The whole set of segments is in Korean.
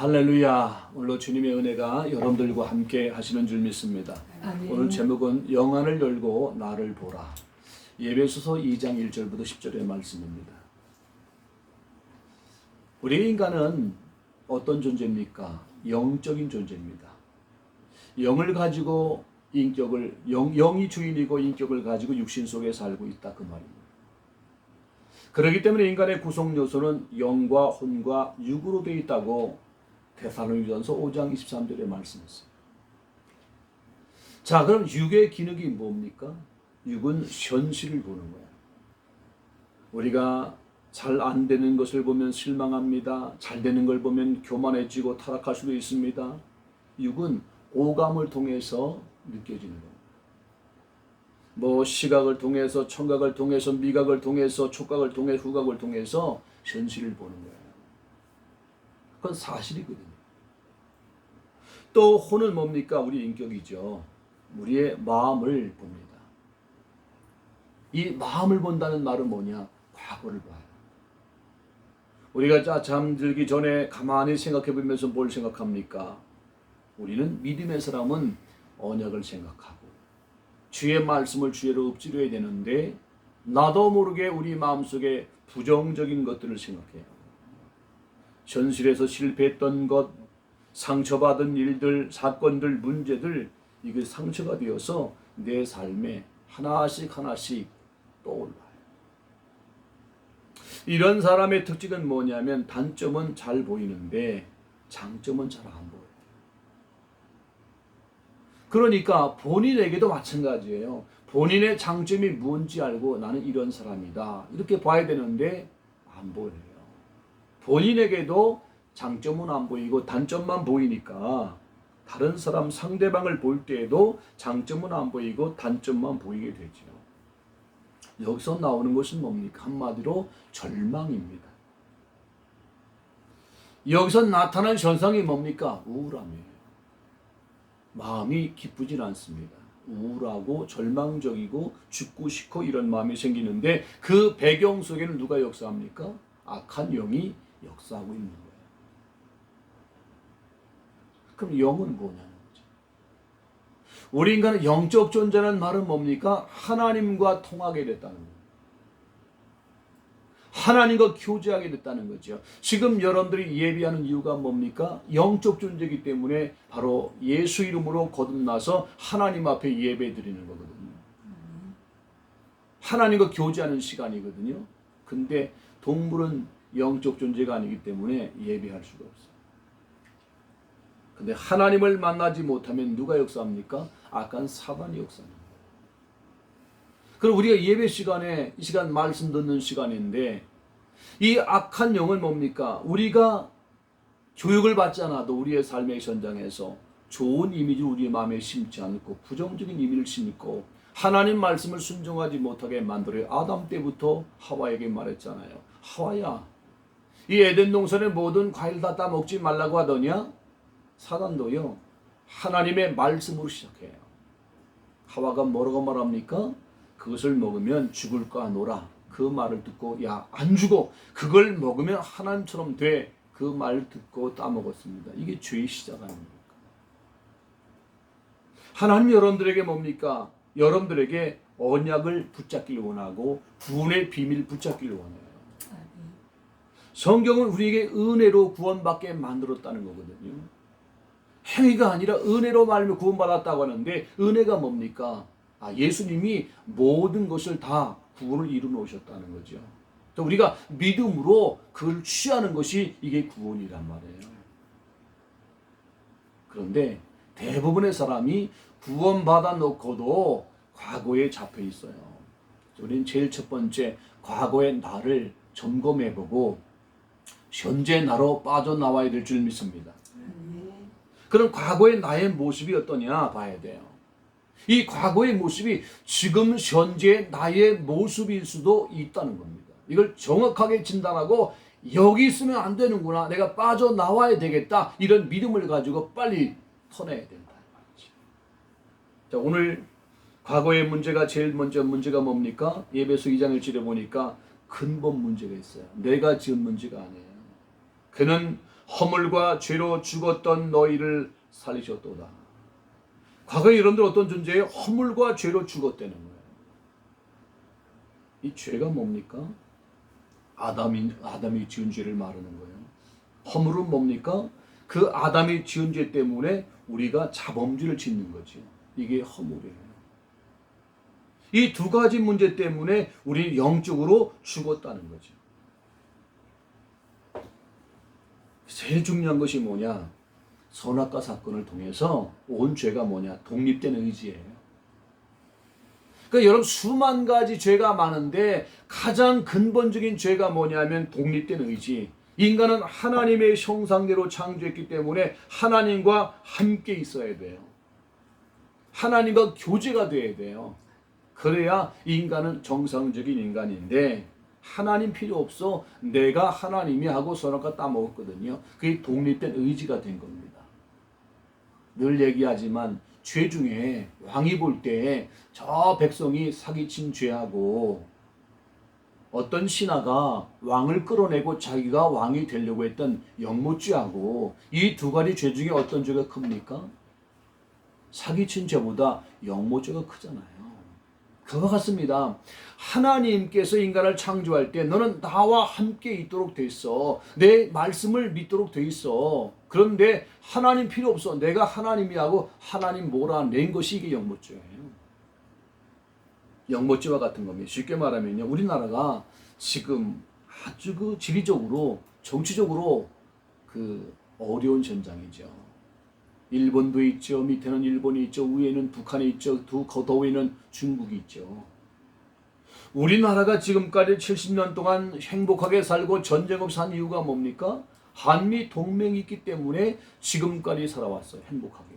할렐루야. 오늘도 주님의 은혜가 여러분들과 함께 하시는 줄 믿습니다. 아멘. 오늘 제목은 영안을 열고 나를 보라. 에베소서 2장 1절부터 10절의 말씀입니다. 우리 인간은 어떤 존재입니까? 영적인 존재입니다. 영을 가지고 영이 주인이고 인격을 가지고 육신 속에 살고 있다, 그 말입니다. 그렇기 때문에 인간의 구성 요소는 영과 혼과 육으로 되어 있다고 데살로니가전서 5장 23절에 말씀했어요. 자, 그럼 육의 기능이 뭡니까? 육은 현실을 보는 거예요. 우리가 잘 안 되는 것을 보면 실망합니다. 잘 되는 걸 보면 교만해지고 타락할 수도 있습니다. 육은 오감을 통해서 느껴지는 거예요. 뭐 시각을 통해서, 청각을 통해서, 미각을 통해서, 촉각을 통해서, 후각을 통해서 현실을 보는 거예요. 그건 사실이거든요. 또 혼은 뭡니까? 우리 인격이죠. 우리의 마음을 봅니다. 이 마음을 본다는 말은 뭐냐? 과거를 봐요. 우리가 잠들기 전에 가만히 생각해 보면서 뭘 생각합니까? 우리는 믿음의 사람은 언약을 생각하고 주의 말씀을 주의로 읊조려야 되는데 나도 모르게 우리 마음속에 부정적인 것들을 생각해요. 현실에서 실패했던 것, 상처받은 일들, 사건들, 문제들, 이게 상처가 되어서 내 삶에 하나씩 떠올라요. 이런 사람의 특징은 뭐냐면 단점은 잘 보이는데 장점은 잘 안 보여요. 그러니까 본인에게도 마찬가지예요. 본인의 장점이 뭔지 알고 나는 이런 사람이다, 이렇게 봐야 되는데 안 보여요. 본인에게도 장점은 안 보이고 단점만 보이니까 다른 사람 상대방을 볼 때에도 장점은 안 보이고 단점만 보이게 되죠. 여기서 나오는 것은 뭡니까? 한마디로 절망입니다. 여기서 나타난 현상이 뭡니까? 우울함이에요. 마음이 기쁘진 않습니다. 우울하고 절망적이고 죽고 싶고 이런 마음이 생기는데 그 배경 속에는 누가 역사합니까? 악한 영이 역사하고 있는 거예요. 그럼 영은 뭐냐는 거죠. 우리 인간은 영적 존재라는 말은 뭡니까? 하나님과 통하게 됐다는 거예요. 하나님과 교제하게 됐다는 거죠. 지금 여러분들이 예배하는 이유가 뭡니까? 영적 존재이기 때문에 바로 예수 이름으로 거듭나서 하나님 앞에 예배 드리는 거거든요. 하나님과 교제하는 시간이거든요. 근데 동물은 영적 존재가 아니기 때문에 예배할 수가 없어요. 근데 하나님을 만나지 못하면 누가 역사합니까? 악한 사단이 역사합니다. 그럼 우리가 예배 시간에, 이 시간 말씀 듣는 시간인데 이 악한 영은 뭡니까? 우리가 교육을 받지 않아도 우리의 삶의 현장에서 좋은 이미지를 우리의 마음에 심지 않고 부정적인 이미지를 심고 하나님 말씀을 순종하지 못하게 만들어요. 아담 때부터 하와에게 말했잖아요. 하와야, 이 에덴 동산의 모든 과일 다 따먹지 말라고 하더냐? 사단도요, 하나님의 말씀으로 시작해요. 하와가 뭐라고 말합니까? 그것을 먹으면 죽을까 하노라. 그 말을 듣고 야, 안 죽어, 그걸 먹으면 하나님처럼 돼, 그 말을 듣고 따먹었습니다. 이게 죄의 시작 아닙니까? 하나님 여러분들에게 뭡니까? 여러분들에게 언약을 붙잡기를 원하고 구원의 비밀을 붙잡기를 원해요. 성경은 우리에게 은혜로 구원받게 만들었다는 거거든요. 행위가 아니라 은혜로 말하며 구원받았다고 하는데 은혜가 뭡니까? 예수님이 모든 것을 다 구원을 이루어 놓으셨다는 거죠. 또 우리가 믿음으로 그걸 취하는 것이 이게 구원이란 말이에요. 그런데 대부분의 사람이 구원받아 놓고도 과거에 잡혀 있어요. 우리는 제일 첫 번째 과거의 나를 점검해보고 현재 나로 빠져나와야 될 줄 믿습니다. 그럼 과거의 나의 모습이 어떠냐 봐야 돼요. 이 과거의 모습이 지금 현재 나의 모습일 수도 있다는 겁니다. 이걸 정확하게 진단하고 여기 있으면 안 되는구나, 내가 빠져나와야 되겠다, 이런 믿음을 가지고 빨리 터내야 된다. 자, 오늘 과거의 문제가 제일 먼저 문제가 뭡니까? 에베소 2장 1절에 보니까 근본 문제가 있어요. 내가 지은 문제가 아니에요. 그는 허물과 죄로 죽었던 너희를 살리셨도다. 과거에 여러분들 어떤 존재예요? 허물과 죄로 죽었다는 거예요. 이 죄가 뭡니까? 아담이 지은 죄를 말하는 거예요. 허물은 뭡니까? 그 아담이 지은 죄 때문에 우리가 자범죄를 짓는 거죠. 이게 허물이에요. 이 두 가지 문제 때문에 우리 영적으로 죽었다는 거죠. 제일 중요한 것이 뭐냐? 선악과 사건을 통해서 온 죄가 뭐냐? 독립된 의지예요. 그러니까 여러분 수만 가지 죄가 많은데 가장 근본적인 죄가 뭐냐면 독립된 의지. 인간은 하나님의 형상대로 창조했기 때문에 하나님과 함께 있어야 돼요. 하나님과 교제가 돼야 돼요. 그래야 인간은 정상적인 인간인데 하나님 필요 없어. 내가 하나님이 하고 선악과 따먹었거든요. 그게 독립된 의지가 된 겁니다. 늘 얘기하지만 죄 중에 왕이 볼 때 저 백성이 사기친 죄하고 어떤 신하가 왕을 끌어내고 자기가 왕이 되려고 했던 영모죄하고 이 두 가지 죄 중에 어떤 죄가 큽니까? 사기친 죄보다 영모죄가 크잖아요. 그와 같습니다. 하나님께서 인간을 창조할 때 너는 나와 함께 있도록 돼 있어. 내 말씀을 믿도록 돼 있어. 그런데 하나님 필요 없어. 내가 하나님이 하고 하나님 몰아낸 것이 이게 영모죄예요. 영모죄와 같은 겁니다. 쉽게 말하면요. 우리나라가 지금 아주 그 지리적으로 정치적으로 그 어려운 전장이죠. 일본도 있죠. 밑에는 일본이 있죠. 위에는 북한이 있죠. 더 위에는 중국이 있죠. 우리나라가 지금까지 70년 동안 행복하게 살고 전쟁 없이 산 이유가 뭡니까? 한미 동맹이 있기 때문에 지금까지 살아왔어요. 행복하게.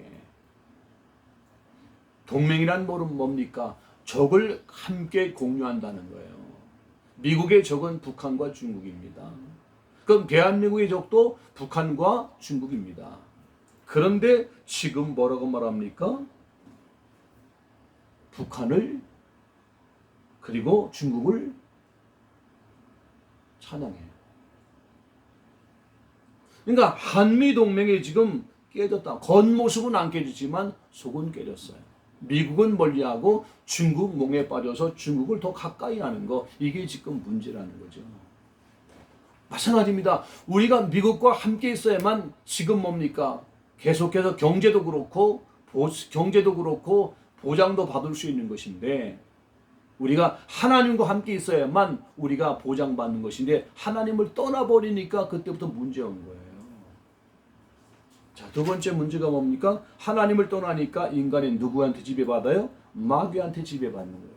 동맹이란 뭐는 뭡니까? 적을 함께 공유한다는 거예요. 미국의 적은 북한과 중국입니다. 그럼 대한민국의 적도 북한과 중국입니다. 그런데 지금 뭐라고 말합니까? 북한을 그리고 중국을 찬양해요. 그러니까 한미동맹이 지금 깨졌다. 겉모습은 안 깨지지만 속은 깨졌어요. 미국은 멀리하고 중국 몽에 빠져서 중국을 더 가까이 하는 거, 이게 지금 문제라는 거죠. 마찬가지입니다. 우리가 미국과 함께 있어야만 지금 뭡니까? 계속해서 경제도 그렇고 보장도 받을 수 있는 것인데 우리가 하나님과 함께 있어야만 우리가 보장받는 것인데 하나님을 떠나버리니까 그때부터 문제 온 거예요. 자, 두 번째 문제가 뭡니까? 하나님을 떠나니까 인간이 누구한테 지배받아요? 마귀한테 지배받는 거예요.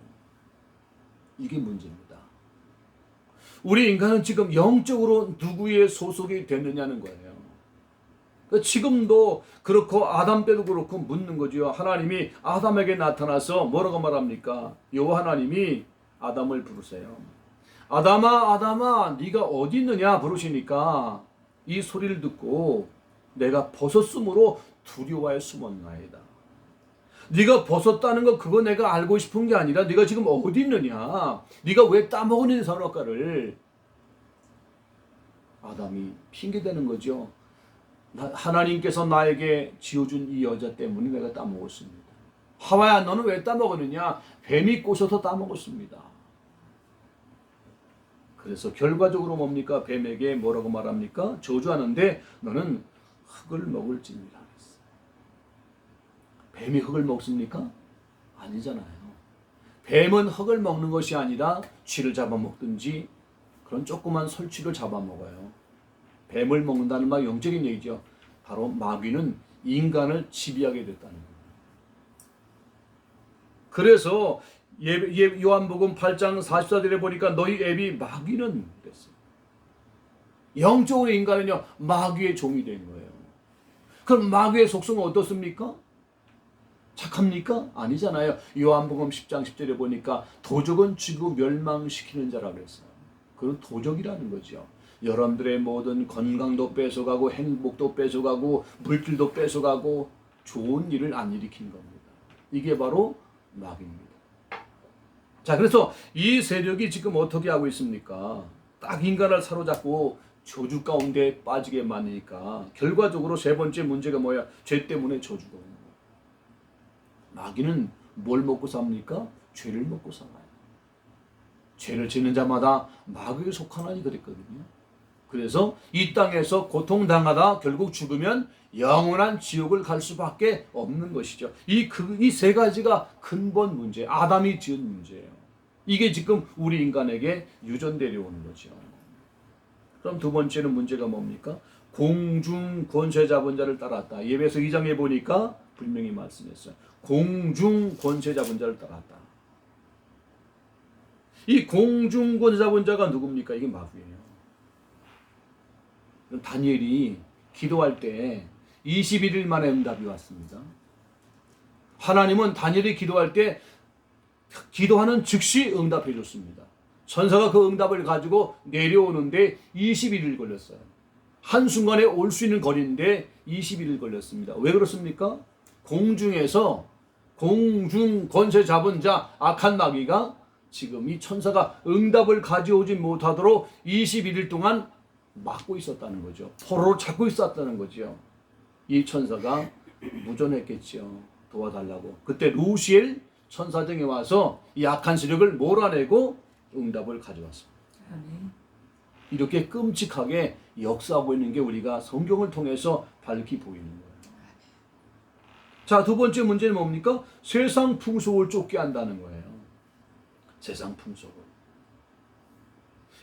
이게 문제입니다. 우리 인간은 지금 영적으로 누구의 소속이 됐느냐는 거예요. 지금도 그렇고 아담 때도 그렇고 묻는 거죠. 하나님이 아담에게 나타나서 뭐라고 말합니까? 여호와 하나님이 아담을 부르세요. 아담아 아담아 네가 어디 있느냐 부르시니까 이 소리를 듣고 내가 벗었으므로 두려워하여 숨었나이다. 네가 벗었다는 거 그거 내가 알고 싶은 게 아니라 네가 지금 어디 있느냐, 네가 왜 따먹은 선악과를. 아담이 핑계대는 거죠. 하나님께서 나에게 지어준 이 여자 때문에 내가 따먹었습니다. 하와야 너는 왜 따먹었느냐? 뱀이 꼬셔서 따먹었습니다. 그래서 결과적으로 뭡니까? 뱀에게 뭐라고 말합니까? 저주하는데 너는 흙을 먹을지니라 했어요. 뱀이 흙을 먹습니까? 아니잖아요. 뱀은 흙을 먹는 것이 아니라 쥐를 잡아먹든지 그런 조그만 설치를 잡아먹어요. 뱀을 먹는다는 말 영적인 얘기죠. 바로 마귀는 인간을 지배하게 됐다는 거예요. 그래서 요한복음 8장 44절에 보니까 너희 애비 마귀는 그랬어요. 영적으로 인간은요 마귀의 종이 된 거예요. 그럼 마귀의 속성은 어떻습니까? 착합니까? 아니잖아요. 요한복음 10장 10절에 보니까 도적은 죽이고 멸망시키는 자라고 그랬어요. 그건 도적이라는 거죠. 여러분들의 모든 건강도 뺏어가고 행복도 뺏어가고 물질도 뺏어가고 좋은 일을 안 일으킨 겁니다. 이게 바로 마귀입니다. 자, 그래서 이 세력이 지금 어떻게 하고 있습니까? 딱 인간을 사로잡고 저주 가운데 빠지게 만드니까 결과적으로 세 번째 문제가 뭐야? 죄 때문에 저주가 오는 거예요. 마귀는 뭘 먹고 삽니까? 죄를 먹고 살아요. 죄를 짓는 자마다 마귀에 속하나니 그랬거든요. 그래서 이 땅에서 고통당하다 결국 죽으면 영원한 지옥을 갈 수밖에 없는 것이죠. 이 세 가지가 근본 문제, 아담이 지은 문제예요. 이게 지금 우리 인간에게 유전되려 오는 거죠. 그럼 두 번째는 문제가 뭡니까? 공중 권세 잡은 자를 따랐다. 예배서 2장에 보니까 분명히 말씀했어요. 공중 권세 잡은 자를 따랐다. 이 공중 권세 잡은 자가 누굽니까? 이게 마귀예요. 다니엘이 기도할 때 21일 만에 응답이 왔습니다. 하나님은 다니엘이 기도할 때 기도하는 즉시 응답해 줬습니다. 천사가 그 응답을 가지고 내려오는데 21일 걸렸어요. 한순간에 올 수 있는 거리인데 21일 걸렸습니다. 왜 그렇습니까? 공중에서 공중 권세 잡은 자 악한 마귀가 지금 이 천사가 응답을 가져오지 못하도록 21일 동안 막고 있었다는 거죠. 포로로 잡고 있었다는 거죠. 이 천사가 무전했겠죠. 도와달라고. 그때 루시엘 천사장이 와서 이 악한 세력을 몰아내고 응답을 가져왔습니다. 이렇게 끔찍하게 역사하고 있는 게 우리가 성경을 통해서 밝히 보이는 거예요. 자, 두 번째 문제는 뭡니까? 세상 풍속을 쫓게 한다는 거예요. 세상 풍속을.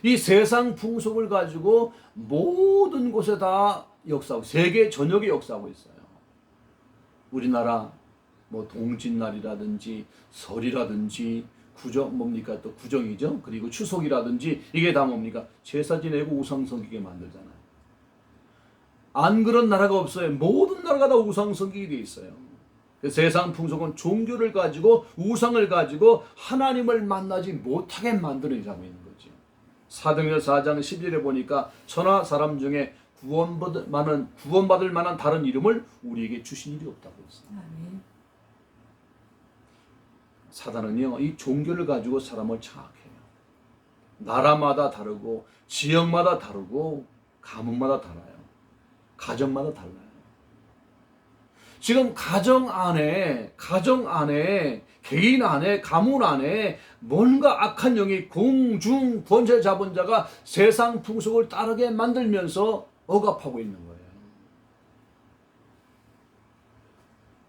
이 세상 풍속을 가지고 모든 곳에 다 역사하고 세계 전역에 역사하고 있어요. 우리나라 뭐 동짓날이라든지 설이라든지 구정 뭡니까? 또 구정이죠. 그리고 추석이라든지 이게 다 뭡니까? 제사 지내고 우상 섬기게 만들잖아요. 안 그런 나라가 없어요. 모든 나라가 다 우상 섬기게 돼 있어요. 세상 풍속은 종교를 가지고 우상을 가지고 하나님을 만나지 못하게 만드는 자고 있는 거죠. 사도행전 4장 11절에 보니까 천하 사람 중에 구원받을 만한 다른 이름을 우리에게 주신 일이 없다고 했어요. 사단은요, 이 종교를 가지고 사람을 장악해요. 나라마다 다르고 지역마다 다르고 가문마다 달라요. 가정마다 달라요. 지금 가정 안에 개인 안에 가문 안에 뭔가 악한 영이 공중 권세 잡은 자가 세상 풍속을 따르게 만들면서 억압하고 있는 거예요.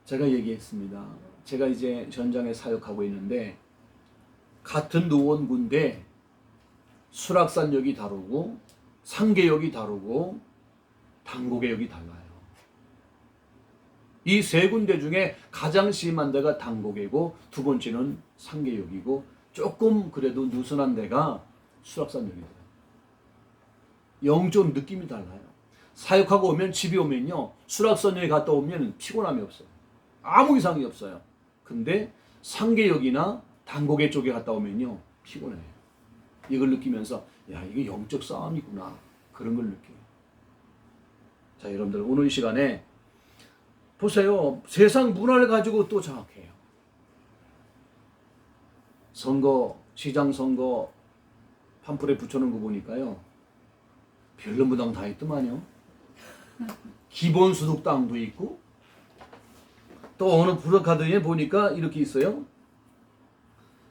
제가 얘기했습니다. 제가 이제 전장에 사역하고 있는데 같은 노원구인데 수락산역이 다르고 상계역이 다르고 당곡의역이 달라요. 이 세 군데 중에 가장 심한 데가 당곡이고 두 번째는 상계역이고 조금 그래도 느슨한 데가 수락산역이에요. 영적 느낌이 달라요. 사역하고 오면 집에 오면요, 수락산역에 갔다 오면 피곤함이 없어요. 아무 이상이 없어요. 근데 상계역이나 당곡의 쪽에 갔다 오면요 피곤해요. 이걸 느끼면서 야, 이게 영적 싸움이구나, 그런 걸 느껴요. 자, 여러분들 오늘 이 시간에 보세요. 세상 문화를 가지고 또 장악해요. 선거, 시장 선거 판플에 붙여놓은 거 보니까요, 별론무당 다 있더만요. 기본소득당도 있고, 또 어느 프로카드에 보니까 이렇게 있어요.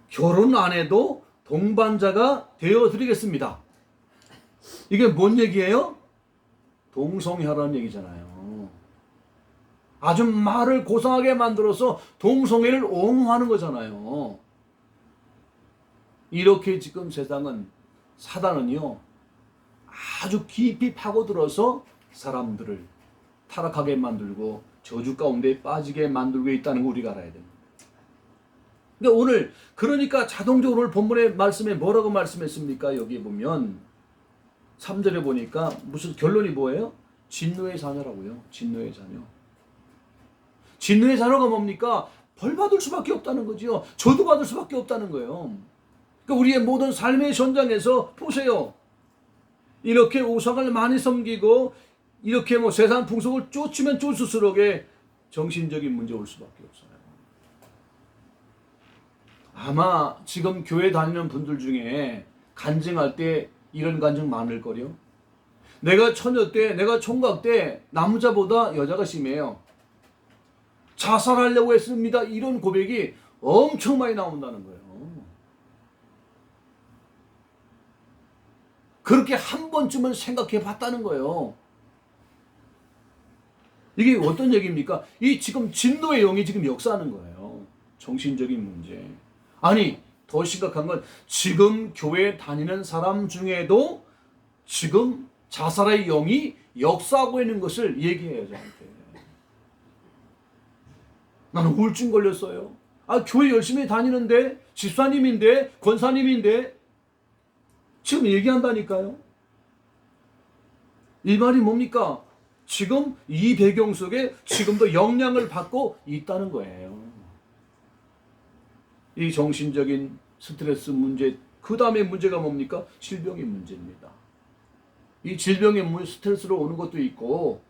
결혼 안 해도 동반자가 되어드리겠습니다. 이게 뭔 얘기예요? 동성애하라는 얘기잖아요. 아주 말을 고상하게 만들어서 동성애를 옹호하는 거잖아요. 이렇게 지금 세상은, 사단은요 아주 깊이 파고들어서 사람들을 타락하게 만들고 저주 가운데 빠지게 만들고 있다는 거 우리가 알아야 됩니다. 근데 오늘 그러니까 자동적으로 오늘 본문의 말씀에 뭐라고 말씀했습니까? 여기 보면 3절에 보니까 무슨 결론이 뭐예요? 진노의 자녀라고요. 진노의 자녀. 진노의 자녀가 뭡니까? 벌 받을 수밖에 없다는 거지요. 저도 받을 수밖에 없다는 거예요. 그러니까 우리의 모든 삶의 전장에서 보세요. 이렇게 우상을 많이 섬기고 이렇게 뭐 세상 풍속을 쫓으면 쫓을수록에 정신적인 문제 올 수밖에 없어요. 아마 지금 교회 다니는 분들 중에 간증할 때 이런 간증 많을 거요. 내가 처녀 때, 내가 총각 때 남자보다 여자가 심해요. 자살하려고 했습니다. 이런 고백이 엄청 많이 나온다는 거예요. 그렇게 한 번쯤은 생각해 봤다는 거예요. 이게 어떤 얘기입니까? 이 지금 진노의 영이 지금 역사하는 거예요. 정신적인 문제. 아니, 더 심각한 건 지금 교회 다니는 사람 중에도 지금 자살의 영이 역사하고 있는 것을 얘기해요, 저한테. 나는 우울증 걸렸어요. 아, 교회 열심히 다니는데, 집사님인데, 권사님인데, 지금 얘기한다니까요. 이 말이 뭡니까? 지금 이 배경 속에 지금도 영향을 받고 있다는 거예요. 이 정신적인 스트레스 문제, 그 다음에 문제가 뭡니까? 질병의 문제입니다. 이 질병의 스트레스로 오는 것도 있고,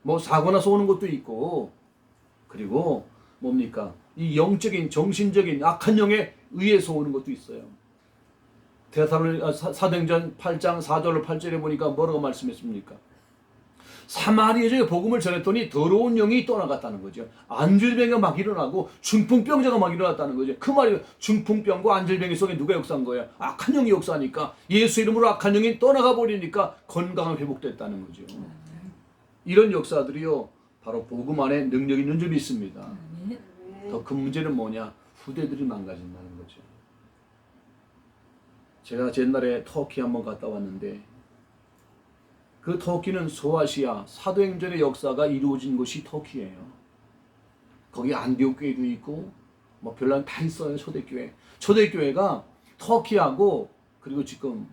뭐 사고 나서 오는 것도 있고, 그리고 뭡니까? 이 영적인, 정신적인 악한 영에 의해서 오는 것도 있어요. 사도행전 8장 4절로 8절에 보니까 뭐라고 말씀했습니까? 사마리아에 복음을 전했더니 더러운 영이 떠나갔다는 거죠. 안질병이 막 일어나고 중풍병자가 막 일어났다는 거죠. 그 말이 중풍병과 안질병의 속에 누가 역사한 거예요? 악한 영이 역사하니까 예수 이름으로 악한 영이 떠나가 버리니까 건강을 회복됐다는 거죠. 이런 역사들이요, 바로 복음 안에 능력이 있는 줄 믿습니다. 더 큰 문제는 뭐냐? 후대들이 망가진다는 거죠. 제가 옛날에 터키 한번 갔다 왔는데, 그 터키는 소아시아 사도행전의 역사가 이루어진 곳이 터키예요. 거기 안디옥 교회도 있고 뭐 별난 다 있어요. 초대교회. 초대교회가 터키하고 그리고 지금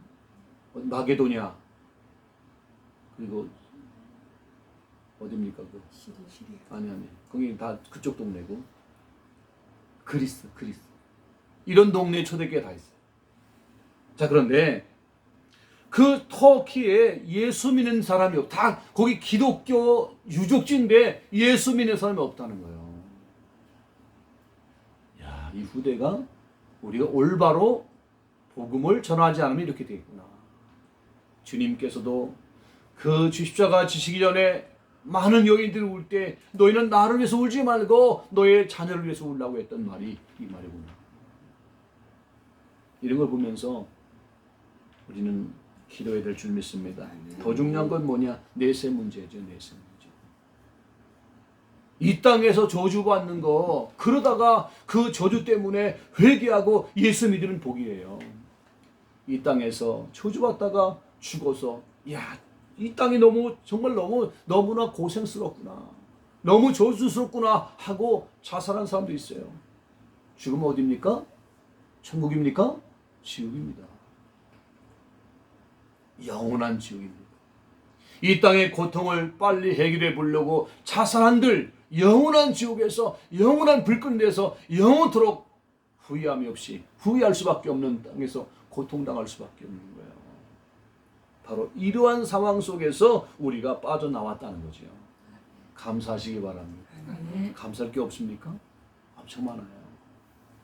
마게도냐 그리고 어디입니까? 그 시리아. 아니 거기 다 그쪽 동네고 그리스 이런 동네에 초대교회 다 있어요. 자, 그런데 그 터키에 예수 믿는 사람이 다 거기 기독교 유족지인데 예수 믿는 사람이 없다는 거예요. 야, 이 후대가 우리가 올바로 복음을 전하지 않으면 이렇게 되겠구나. 주님께서도 그 십자가 지시기 전에 많은 여인들이 울 때 너희는 나를 위해서 울지 말고 너의 자녀를 위해서 울라고 했던 말이 이 말이구나. 이런 걸 보면서 우리는 기도해야 될 줄 믿습니다. 더 중요한 건 뭐냐? 내세 문제죠. 내세 문제. 이 땅에서 저주받는 거, 그러다가 그 저주 때문에 회개하고 예수 믿으는 복이에요. 이 땅에서 저주받다가 죽어서 야, 이 땅이 정말 너무나 고생스럽구나, 너무 저주스럽구나 하고 자살한 사람도 있어요. 죽으면 어디입니까? 천국입니까? 지옥입니다. 영원한 지옥입니다. 이 땅의 고통을 빨리 해결해 보려고 자살한들 영원한 지옥에서, 영원한 불끈에서 영원토록 후회함이 없이 후회할 수밖에 없는 땅에서 고통당할 수밖에 없는 거예요. 바로 이러한 상황 속에서 우리가 빠져나왔다는 거죠. 감사하시기 바랍니다. 감사할 게 없습니까? 엄청 많아요.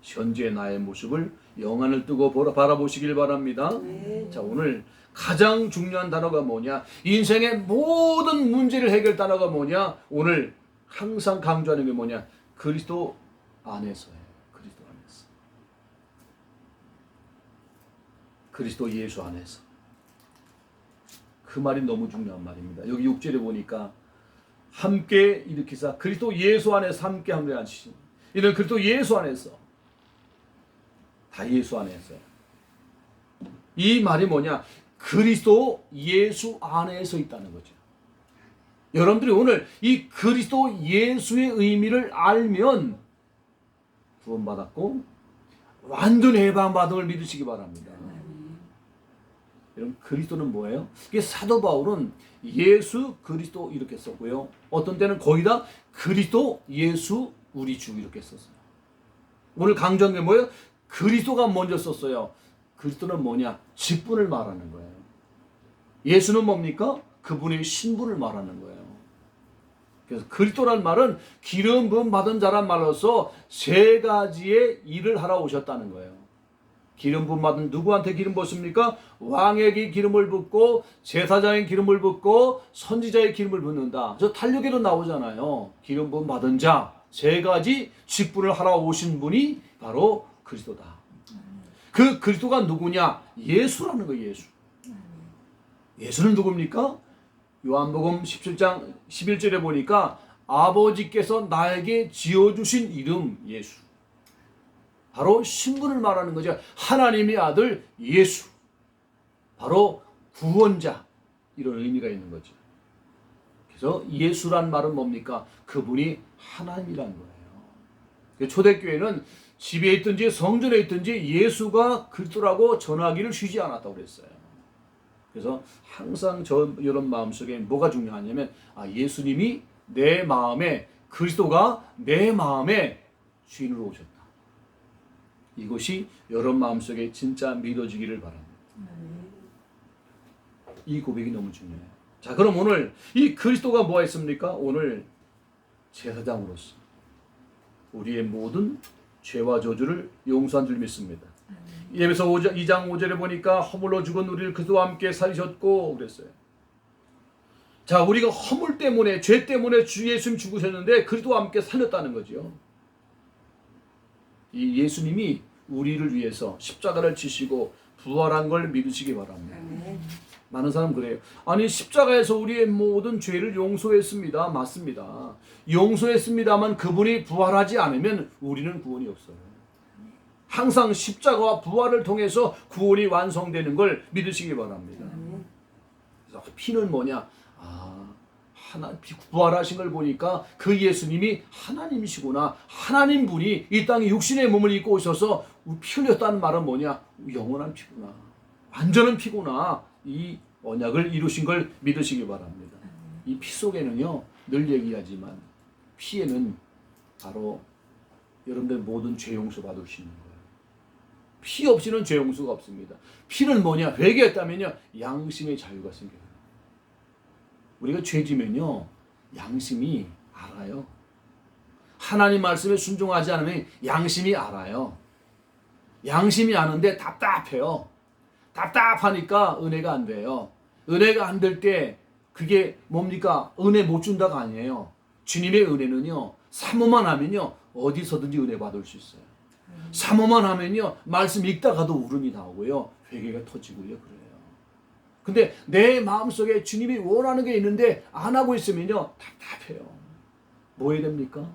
현재 나의 모습을 영안을 뜨고 바라보시길 바랍니다. 자, 오늘 가장 중요한 단어가 뭐냐? 인생의 모든 문제를 해결 단어가 뭐냐? 오늘 항상 강조하는 게 뭐냐? 그리스도 안에서예요. 그리스도 안에서. 그리스도 예수 안에서. 그 말이 너무 중요한 말입니다. 여기 6절에 보니까 함께 일으키사 그리스도 예수 안에서 함께 함께하시니, 이는 그리스도 예수 안에서, 다 예수 안에서요. 이 말이 뭐냐? 그리스도 예수 안에서 있다는 거죠. 여러분들이 오늘 이 그리스도 예수의 의미를 알면 구원받았고 완전 해방받음을 믿으시기 바랍니다. 여러분, 그리스도는 뭐예요? 이게 사도 바울은 예수 그리스도 이렇게 썼고요. 어떤 때는 거의 다 그리스도 예수 우리 주 이렇게 썼어요. 오늘 강조한 게 뭐예요? 그리스도가 먼저 썼어요. 그리스도는 뭐냐? 직분을 말하는 거예요. 예수는 뭡니까? 그분의 신분을 말하는 거예요. 그래서 그리스도란 말은 기름 부음 받은 자란 말로서 세 가지의 일을 하러 오셨다는 거예요. 기름 부음 받은 누구한테 기름 붓습니까? 왕에게 기름을 붓고 제사장의 기름을 붓고 선지자의 기름을 붓는다. 저 탄력에도 나오잖아요. 기름 부음 받은 자 세 가지 직분을 하러 오신 분이 바로 그리스도다. 그 그리스도가 누구냐? 예수라는 거예요. 예수. 예수는 누굽니까? 요한복음 17장 11절에 보니까 아버지께서 나에게 지어주신 이름 예수. 바로 신분을 말하는 거죠. 하나님의 아들 예수. 바로 구원자. 이런 의미가 있는 거죠. 그래서 예수란 말은 뭡니까? 그분이 하나님이란 거예요. 초대교회는 집에 있든지 성전에 있든지 예수가 그리스도라고 전하기를 쉬지 않았다고 그랬어요. 그래서 항상 여러분 마음속에 뭐가 중요하냐면 예수님이 내 마음에 그리스도가 내 마음에 주인으로 오셨다. 이것이 여러분 마음속에 진짜 믿어지기를 바랍니다. 이 고백이 너무 중요해요. 자, 그럼 오늘 이 그리스도가 뭐가 있습니까? 오늘 제사장으로서 우리의 모든 죄와 저주를 용서한 줄 믿습니다. 예배서 2장 5절에 보니까 허물로 죽은 우리를 그리스도와 함께 살리셨고 그랬어요. 자, 우리가 허물 때문에 죄 때문에 주 예수님 죽으셨는데 그리스도와 함께 살렸다는 거죠. 이 예수님이 우리를 위해서 십자가를 지시고 부활한 걸 믿으시기 바랍니다. 많은 사람 그래요. 아니 십자가에서 우리의 모든 죄를 용서했습니다. 맞습니다. 용서했습니다만 그분이 부활하지 않으면 우리는 구원이 없어요. 항상 십자가와 부활을 통해서 구원이 완성되는 걸 믿으시기 바랍니다. 그래서 피는 뭐냐? 부활하신 걸 보니까 그 예수님이 하나님이시구나. 하나님 분이 이 땅에 육신의 몸을 입고 오셔서 피 흘렸다는 말은 뭐냐? 영원한 피구나. 완전한 피구나. 이 언약을 이루신 걸 믿으시기 바랍니다. 이 피 속에는요, 늘 얘기하지만 피에는 바로 여러분들 모든 죄 용서 받을 수 있는 거예요. 피 없이는 죄 용서가 없습니다. 피는 뭐냐? 회개했다면요, 양심의 자유가 생겨요. 우리가 죄지면요, 양심이 알아요. 하나님 말씀에 순종하지 않으면 양심이 알아요. 양심이 아는데 답답해요. 답답하니까 은혜가 안 돼요. 은혜가 안 될 때 그게 뭡니까? 은혜 못 준다가 아니에요. 주님의 은혜는요, 사모만 하면요, 어디서든지 은혜 받을 수 있어요. 사모만 하면요, 말씀 읽다가도 울음이 나오고요, 회개가 터지고요, 그래요. 근데 내 마음속에 주님이 원하는 게 있는데 안 하고 있으면요, 답답해요. 뭐 해야 됩니까?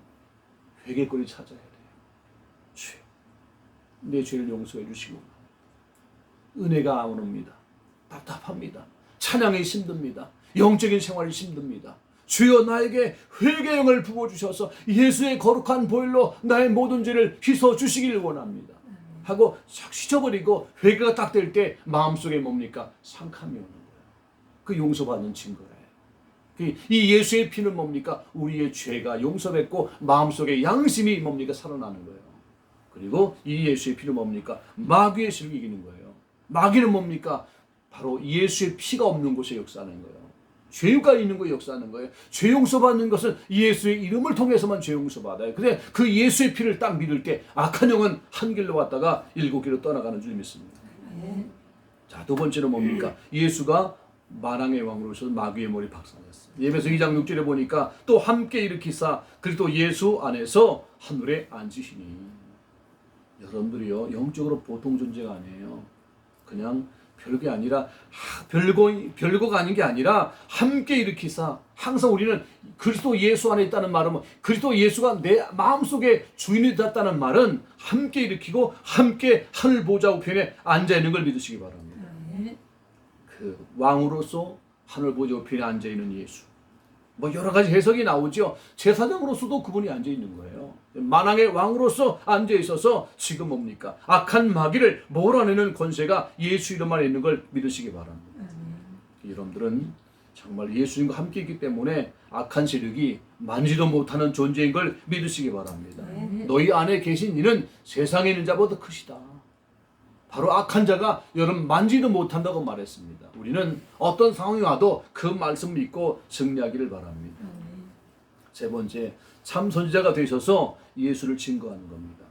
회개거리 찾아야 돼요. 주여, 내 죄를 용서해 주시고. 은혜가 안 옵니다. 답답합니다. 찬양이 힘듭니다. 영적인 생활이 힘듭니다. 주여 나에게 회개형을 부어주셔서 예수의 거룩한 보혈로 나의 모든 죄를 씻어주시기를 원합니다. 하고 싹 씻어버리고 회개가 딱 될 때 마음속에 뭡니까? 상함이 오는 거예요. 그 용서받는 증거예요. 이 예수의 피는 뭡니까? 우리의 죄가 용서됐고 마음속에 양심이 뭡니까? 살아나는 거예요. 그리고 이 예수의 피는 뭡니까? 마귀의 실을 이기는 거예요. 마귀는 뭡니까? 바로 예수의 피가 없는 곳에 역사하는 거예요. 죄가 있는 곳에 역사하는 거예요. 죄 용서받는 것은 예수의 이름을 통해서만 죄 용서받아요. 근데 그 예수의 피를 딱 믿을 때 악한 영은 한 길로 왔다가 7길로 떠나가는 줄 믿습니다. 자, 두 번째는 뭡니까? 예수가 만왕의 왕으로서 마귀의 머리 박살냈어요. 예배서 2장 6절에 보니까 또 함께 일으키사 그리스도 예수 안에서 하늘에 앉으시니. 여러분들이요, 영적으로 보통 존재가 아니에요. 그냥 별게 아니라 별거가 아닌 게 아니라 함께 일으키사. 항상 우리는 그리스도 예수 안에 있다는 말은 그리스도 예수가 내 마음속에 주인이 됐다는 말은 함께 일으키고 함께 하늘 보좌 우편에 앉아 있는 걸 믿으시기 바랍니다. 그 왕으로서 하늘 보좌 우편에 앉아 있는 예수. 뭐 여러 가지 해석이 나오죠. 제사장으로서도 그분이 앉아 있는 거예요. 만왕의 왕으로서 앉아 있어서 지금 뭡니까? 악한 마귀를 몰아내는 권세가 예수 이름 안에 있는 걸 믿으시기 바랍니다. 여러분들은 정말 예수님과 함께 있기 때문에 악한 세력이 만지도 못하는 존재인 걸 믿으시기 바랍니다. 너희 안에 계신 이는 세상에 있는 자보다 크시다. 바로 악한 자가 여러분 만지도 못한다고 말했습니다. 우리는 어떤 상황이 와도 그 말씀 믿고 승리하기를 바랍니다. 세 번째, 참 선지자가 되셔서 예수를 증거하는 겁니다.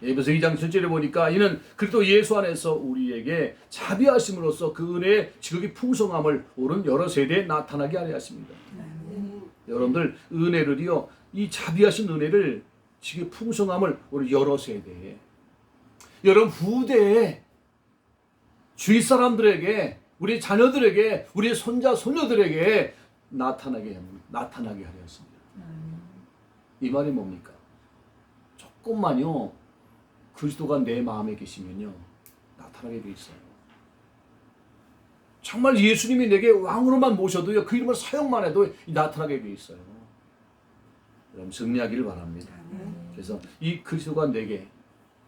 에베소 2장 7절에 보니까 이는 그리스도 예수 안에서 우리에게 자비하심으로써 그 은혜의 지극히 풍성함을 오른 여러 세대에 나타나게 하려 하십니다. 여러분들 은혜를요, 이 자비하신 은혜를 지극히 풍성함을 우리 여러 세대에, 여러분 후대에 주위 사람들에게, 우리 자녀들에게, 우리 손자 손녀들에게 나타나게 하려 했습니다. 이 말이 뭡니까? 조금만요 그리스도가 내 마음에 계시면요 나타나게 돼 있어요. 정말 예수님이 내게 왕으로만 모셔도요 그 이름을 사용만 해도 나타나게 돼 있어요. 여러분 승리하기를 바랍니다. 그래서 이 그리스도가 내게,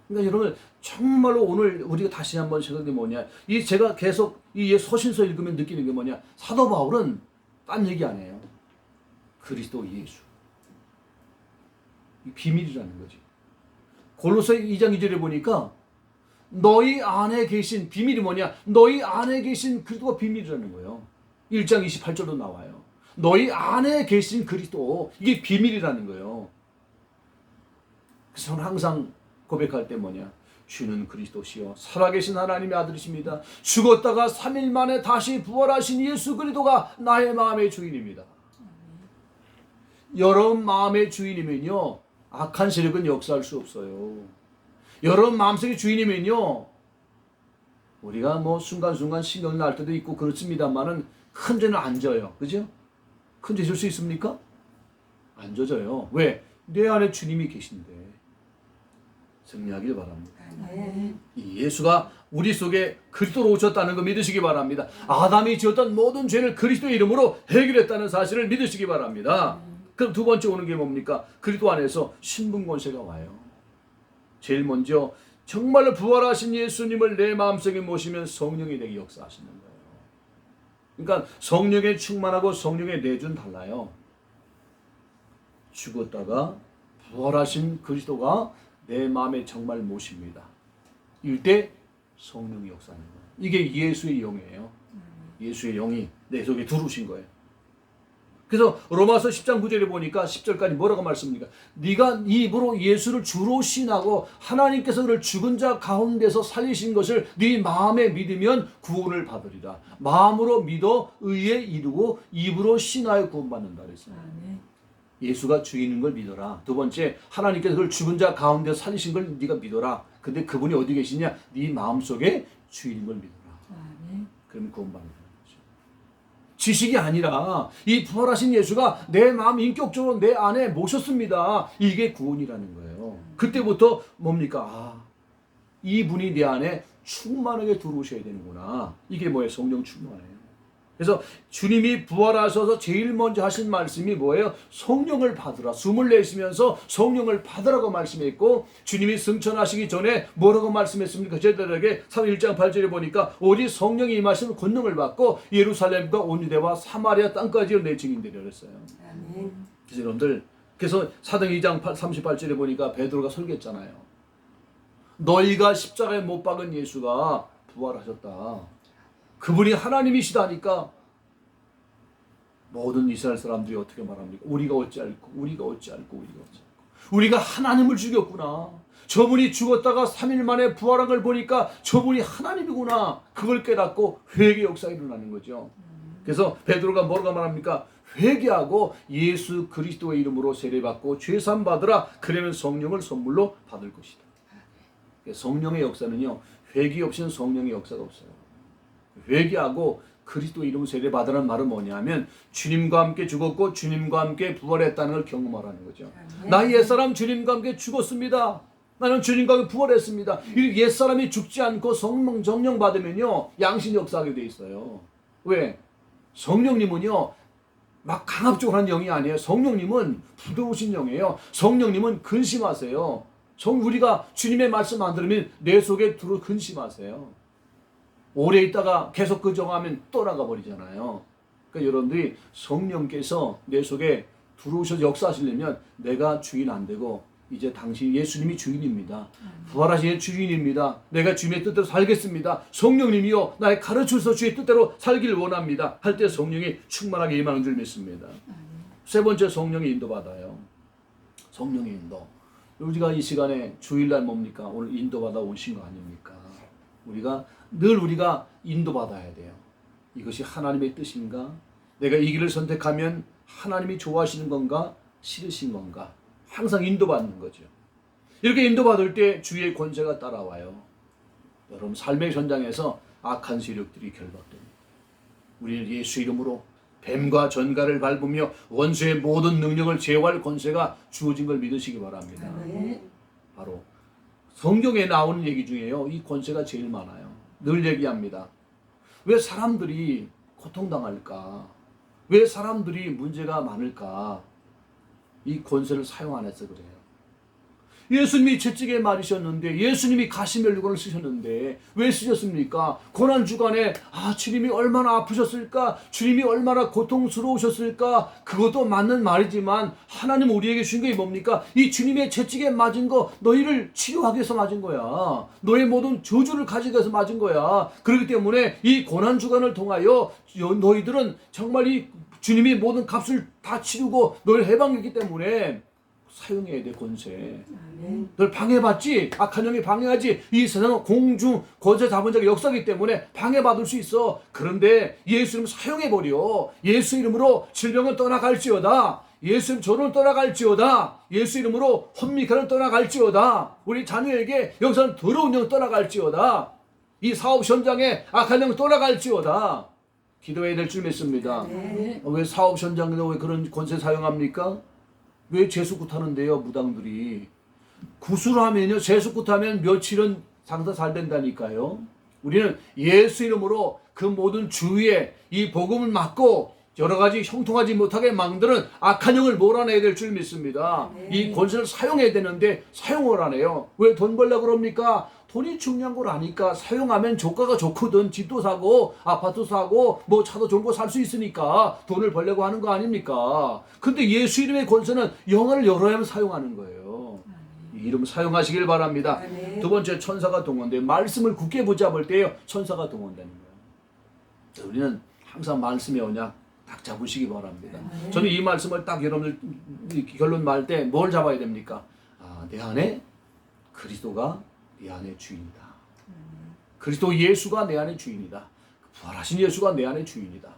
그러니까 여러분 정말로 오늘 우리가 다시 한번 생각해 뭐냐, 이 제가 계속 이 서신서 읽으면 느끼는 게 뭐냐, 사도 바울은 딴 얘기 안 해요. 그리스도 예수, 이 비밀이라는 거지. 골로새 2장 2절에 보니까 너희 안에 계신 비밀이 뭐냐, 너희 안에 계신 그리스도가 비밀이라는 거예요. 1장 28절도 나와요. 너희 안에 계신 그리스도, 이게 비밀이라는 거예요. 그래서 저는 항상 고백할 때 뭐냐, 주는 그리스도시요 살아계신 하나님의 아들이십니다. 죽었다가 3일 만에 다시 부활하신 예수 그리스도가 나의 마음의 주인입니다. 여러분 마음의 주인이면요 악한 세력은 역사할 수 없어요. 여러분 마음속의 주인이면요 우리가 뭐 순간순간 신경 날 때도 있고 그렇습니다만은 큰 죄는 안 져요. 그죠? 큰 죄 질 수 있습니까? 안 져져요. 왜? 내 안에 주님이 계신데. 승리하길 바랍니다. 이 예수가 우리 속에 그리스도로 오셨다는 거 믿으시기 바랍니다. 아담이 지었던 모든 죄를 그리스도의 이름으로 해결했다는 사실을 믿으시기 바랍니다. 그럼 두 번째 오는 게 뭡니까? 그리스도 안에서 신분 권세가 와요. 제일 먼저 정말로 부활하신 예수님을 내 마음속에 모시면 성령이 내게 역사하시는 거예요. 그러니까 성령에 충만하고 성령의 내주는 달라요. 죽었다가 부활하신 그리스도가 내 마음에 정말 모십니다. 이때 성령이 역사하는 거예요. 이게 예수의 영이에요. 예수의 영이 내 속에 들어오신 거예요. 그래서 로마서 10장 9절에 보니까 10절까지 뭐라고 말씀합니까? 네가 네 입으로 예수를 주로 신하고 하나님께서 그를 죽은 자 가운데서 살리신 것을 네 마음에 믿으면 구원을 받으리라. 마음으로 믿어 의에 이르고 입으로 신하여 구원받는다 그랬어요. 예수가 주인인 걸 믿어라. 두 번째, 하나님께서 그를 죽은 자 가운데 살리신 걸 네가 믿어라. 근데 그분이 어디 계시냐? 네 마음속에 주인인 걸 믿어라. 그러면 구원받는 거죠. 지식이 아니라 이 부활하신 예수가 내 마음 인격적으로 내 안에 모셨습니다. 이게 구원이라는 거예요. 그때부터 뭡니까? 이분이 내 안에 충만하게 들어오셔야 되는구나. 이게 뭐예요? 성령 충만해요. 그래서 주님이 부활하셔서 제일 먼저 하신 말씀이 뭐예요? 성령을 받으라. 숨을 내쉬면서 성령을 받으라고 말씀했고, 주님이 승천하시기 전에 뭐라고 말씀했습니까? 제자들에게 1장 8절에 보니까 오직 성령이 임하시면 권능을 받고 예루살렘과 온 유대와 사마리아 땅까지 내 증인되리라 그랬어요. 그래서 여러분들, 그래서 사도행 2장 38절에 보니까 베드로가 설교했잖아요. 너희가 십자가에 못 박은 예수가 부활하셨다. 그분이 하나님이시다니까 모든 이스라엘 사람들이 어떻게 말합니까? 우리가 어찌 알고 우리가 하나님을 죽였구나. 저분이 죽었다가 3일 만에 부활한 걸 보니까 저분이 하나님이구나. 그걸 깨닫고 회개 역사가 일어나는 거죠. 그래서 베드로가 뭐라고 말합니까? 회개하고 예수 그리스도의 이름으로 세례받고 죄사함 받으라. 그러면 성령을 선물로 받을 것이다. 성령의 역사는요, 회개 없이는 성령의 역사가 없어요. 회개하고 그리스도 이름 세례 받으라는 말은 뭐냐면 주님과 함께 죽었고 주님과 함께 부활했다는 걸 경험하라는 거죠. 나 옛사람 주님과 함께 죽었습니다. 나는 주님과 함께 부활했습니다. 이 옛사람이 죽지 않고 성령 받으면요 양심 역사하게 돼 있어요. 왜? 성령님은요 막 강압적으로 하는 영이 아니에요. 성령님은 부드러우신 영이에요. 성령님은 근심하세요. 우리가 주님의 말씀 안 들으면 내 속에 들어 근심하세요. 오래 있다가 계속 그 정하면 떠나가 버리잖아요. 그러니까 여러분들이 성령께서 내 속에 들어오셔서 역사하시려면 내가 주인 안 되고 이제 당신 예수님이 주인입니다. 부활하신 주인입니다. 내가 주님의 뜻대로 살겠습니다. 성령님이요 나의 가르쳐서 주의 뜻대로 살기를 원합니다. 할 때 성령이 충만하게 임하는 줄 믿습니다. 세 번째, 성령의 인도받아요. 성령의 인도. 우리가 이 시간에 주일날 뭡니까? 오늘 인도받아 오신 거 아닙니까? 우리가 인도받아야 돼요. 이것이 하나님의 뜻인가? 내가 이 길을 선택하면 하나님이 좋아하시는 건가? 싫으신 건가? 항상 인도받는 거죠. 이렇게 인도받을 때 주의 권세가 따라와요. 여러분 삶의 현장에서 악한 세력들이 결박됩니다. 우리는 예수 이름으로 뱀과 전갈을 밟으며 원수의 모든 능력을 제어할 권세가 주어진 걸 믿으시기 바랍니다. 바로 성경에 나오는 얘기 중에요. 이 권세가 제일 많아요. 늘 얘기합니다. 왜 사람들이 고통당할까? 왜 사람들이 문제가 많을까? 이 권세를 사용 안 해서 그래요. 예수님이 채찍에 맞으셨는데, 예수님이 가시면류관을 쓰셨는데 왜 쓰셨습니까? 고난주간에 주님이 얼마나 아프셨을까? 주님이 얼마나 고통스러우셨을까? 그것도 맞는 말이지만 하나님 우리에게 주신 게 뭡니까? 이 주님의 채찍에 맞은 거 너희를 치료하기 위해서 맞은 거야. 너의 모든 저주를 가지기 위해서 맞은 거야. 그렇기 때문에 이 고난주간을 통하여 너희들은 정말 이 주님이 모든 값을 다 치르고 너를 해방했기 때문에 사용해야 돼, 권세. 널 방해받지? 악한 영이 방해하지? 이 세상은 공중 권세 잡은 자가 역사이기 때문에 방해받을 수 있어. 그런데 예수 이름 사용해버려. 예수 이름으로 질병은 떠나갈지어다. 예수 이름 저는 떠나갈지어다. 예수 이름으로 혼미카는 떠나갈지어다. 우리 자녀에게 여기서는 더러운 영 떠나갈지어다. 이 사업 현장에 악한 영 떠나갈지어다. 기도해야 될 줄 믿습니다. 왜 사업 현장에서 왜 그런 권세 사용합니까? 왜 재수굿하는데요, 무당들이. 구술하면요, 재수굿하면 며칠은 장사 잘 된다니까요. 우리는 예수 이름으로 그 모든 주위에 이 복음을 막고 여러 가지 형통하지 못하게 만드는 악한 영을 몰아내야 될 줄 믿습니다. 이 권세를 사용해야 되는데 사용을 안 해요. 왜 돈 벌려고 그럽니까? 돈이 중요한 걸 아니까. 사용하면 조가가 좋거든. 집도 사고 아파트 사고 뭐 차도 좋은 거 살 수 있으니까 돈을 벌려고 하는 거 아닙니까? 근데 예수 이름의 권세는 영혼을 열어야만 사용하는 거예요. 이 이름 사용하시길 바랍니다. 두 번째, 천사가 동원돼요. 말씀을 굳게 붙잡을 때요, 천사가 동원되는 거예요. 우리는 항상 말씀의 언약 딱 잡으시기 바랍니다. 저는 이 말씀을 딱 여러분들 결론 말 때 뭘 잡아야 됩니까? 내 안에 그리스도가 내 안의 주인이다. 그리스도 예수가 내 안의 주인이다. 부활하신 예수가 내 안의 주인이다.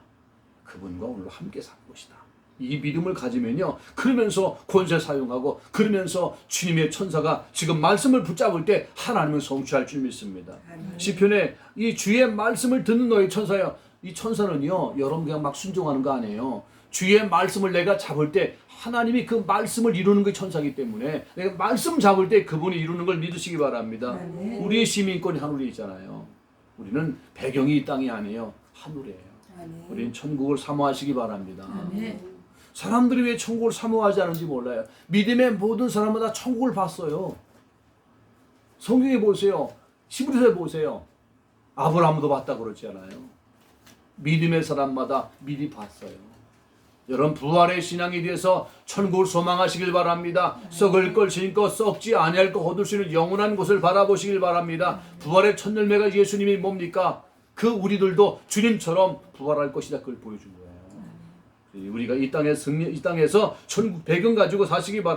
그분과 오늘 함께 살 것이다. 이 믿음을 가지면요, 그러면서 권세 사용하고, 그러면서 주님의 천사가 지금 말씀을 붙잡을 때 하나님은 성취할 줄 믿습니다. 시편에 이 주의 말씀을 듣는 너의 천사여. 이 천사는요, 여러분 그냥 막 순종하는 거 아니에요. 주의 말씀을 내가 잡을 때 하나님이 그 말씀을 이루는 게 천사이기 때문에 내가 말씀 잡을 때 그분이 이루는 걸 믿으시기 바랍니다. 우리의 시민권이 하늘에 있잖아요. 우리는 배경이 이 땅이 아니에요. 하늘이에요. 우리는 천국을 사모하시기 바랍니다. 사람들이 왜 천국을 사모하지 않은지 몰라요. 믿음의 모든 사람마다 천국을 봤어요. 성경에 보세요. 히브리서에 보세요. 아브라함도 봤다고 그러지 않아요. 믿음의 사람마다 미리 봤어요. 여러분 부활의 신앙에 대해서 천국을 소망하시길 바랍니다. 썩을 걸 신고 썩지 아니할 거 얻을 수 있는 영원한 곳을 바라보시길 바랍니다. 부활의 첫 열매가 예수님이 뭡니까? 그 우리들도 주님처럼 부활할 것이다. 그걸 보여준 거예요. 우리가 이 땅에서 천국 배경 가지고 사시기 바랍니다.